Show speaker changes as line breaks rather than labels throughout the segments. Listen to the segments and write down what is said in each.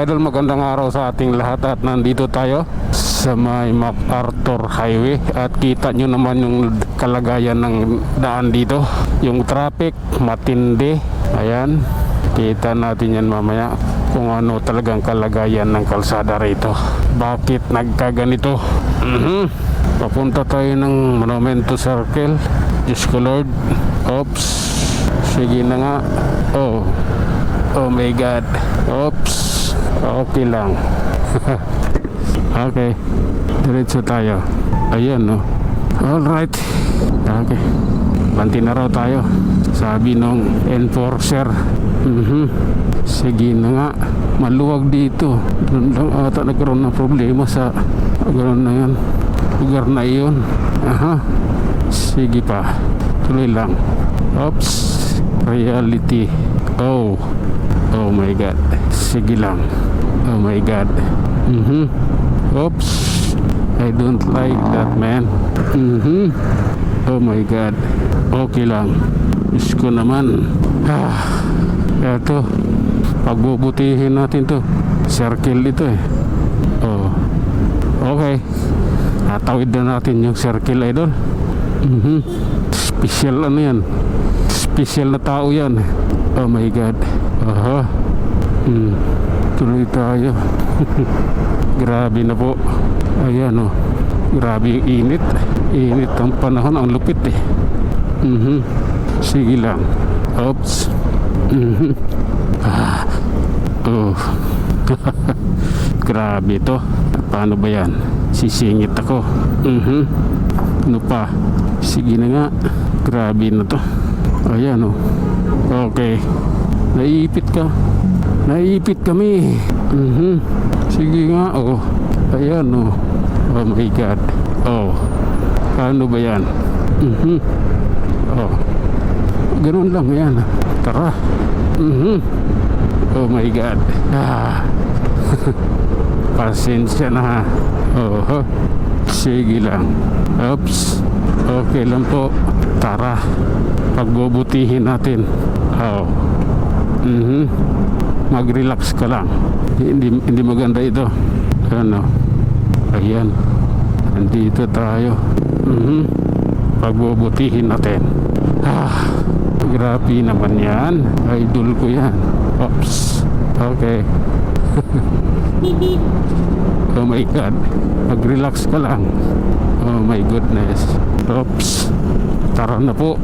idol, magandang araw sa ating lahat at nandito tayo sa may MacArthur Highway at kita nyo naman yung kalagayan ng daan dito. Yung traffic matindi. Ayan, kita natin yan mamaya kung ano talagang kalagayan ng kalsada rito. Bakit nagkaganito? Papunta tayo ng Monumento Circle. Diyos ko Lord. Oops. Sige na nga. Oh my God. Oops. Okay lang. Okay. Diretso tayo. Ayan, no. Alright. Okay. Banti na raw tayo. Sabi nung enforcer. Sige na nga. Maluwag dito. Doon lang ata nagkaroon ng problema sa ganoon na yan. Lugar na iyon. Sige pa. Tuloy lang. Oops. Reality. Oh my God. Sige lang. Oh my God. Oops. I don't like that, man. Oh my God. Okay lang. Diyos ko naman. Eto. Pagbubutihin natin to. Circle ito eh. Okay. Natawid na natin yung circle, idol. Special ano yan. Special na tao yan. Oh my God. Tuloy tayo. Grabe na po. Ayan o. Grabe yung init. Init ang panahon. Ang lupit eh. Sige lang. Oops. Grabe to. Paano ba yan? Sisingit ako. Ano pa? Sige na nga. Grabe na to. Ayan o. Okay. Naiipit ka. Naiipit kami. Sige nga. Ayan o. Oh my God. Paano ba yan? Ganun lang yan. Tara. Oh my God. Pasensya na ha. Sige lang. Oops. Okay lang po. Tara. Pagbubutihin natin. Mag-relax ka lang. Hindi maganda ito. Ano? Ayan. Nandito tayo. Pagbubutihin natin. Grabe naman yan. Idol ko yan. Oops. Okay. Oh my God. Mag-relax ka lang. Oh my goodness. Oops. Tara na po.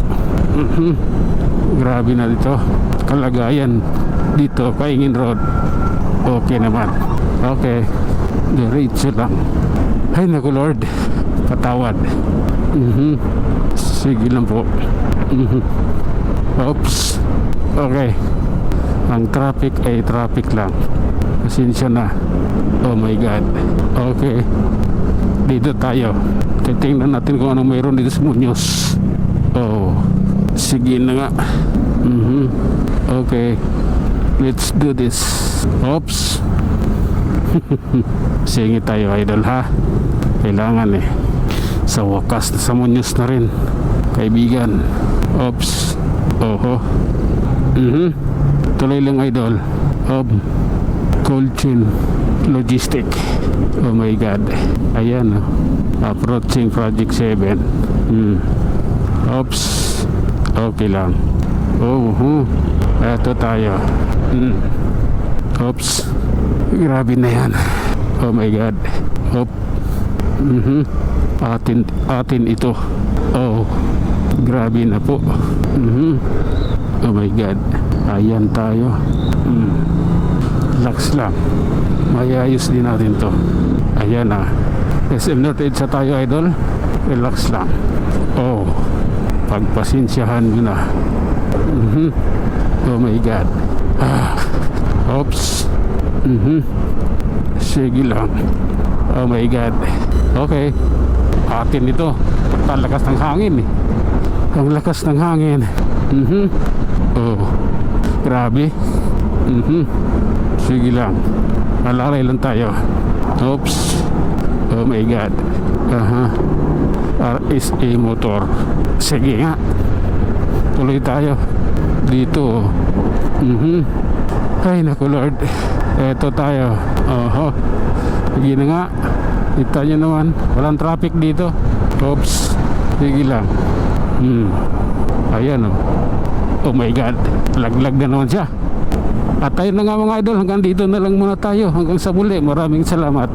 Grabe na dito. Kalagayan dito, Kaingin Road. Okay naman. Okay. Diretso lang. Ay naku Lord. Patawad. Sige lang po. Oops. Okay. Ang traffic ay traffic lang. Pasensya na. Oh my God. Okay. Dito tayo. Titingnan natin kung anong mayroon dito sa Muñoz. Sige na nga. Okay. Let's do this. Oops. Sige tayo, idol ha. Kailangan eh. Sa wakas sa Muñoz na rin, kaibigan. Oops. Tuloy lang, idol. Cold chain logistic. Oh my God. Ayan. Approaching Project 7. Oops. Okay lang. Eto tayo. Oops. Grabe na yan. Oh my God. Atin ito. Grabe na po. Oh my God. Ayan tayo. Relax lang. Mayayos din natin to. Ayan na. SM North Edge tayo, idol. Relax lang. Pagpasensyahan mo na. Oh my God. Oops. Sige lang. Oh my God. Okay. Atin ito. Ang lakas ng hangin eh. Ang lakas ng hangin. Grabe. Sige lang. Malalay lang tayo. Oops. Oh my God. RSA motor. Sige nga. Tuloy tayo. Dito. Ay naku Lord. Eto tayo. Oho. Sige na nga. Kita nyo naman. Walang traffic dito. Oops. Sige lang. Ayan o. Oh my God. Laglag na naman siya. At tayo na nga mga idol. Hanggang dito na lang muna tayo. Hanggang sa muli. Maraming salamat.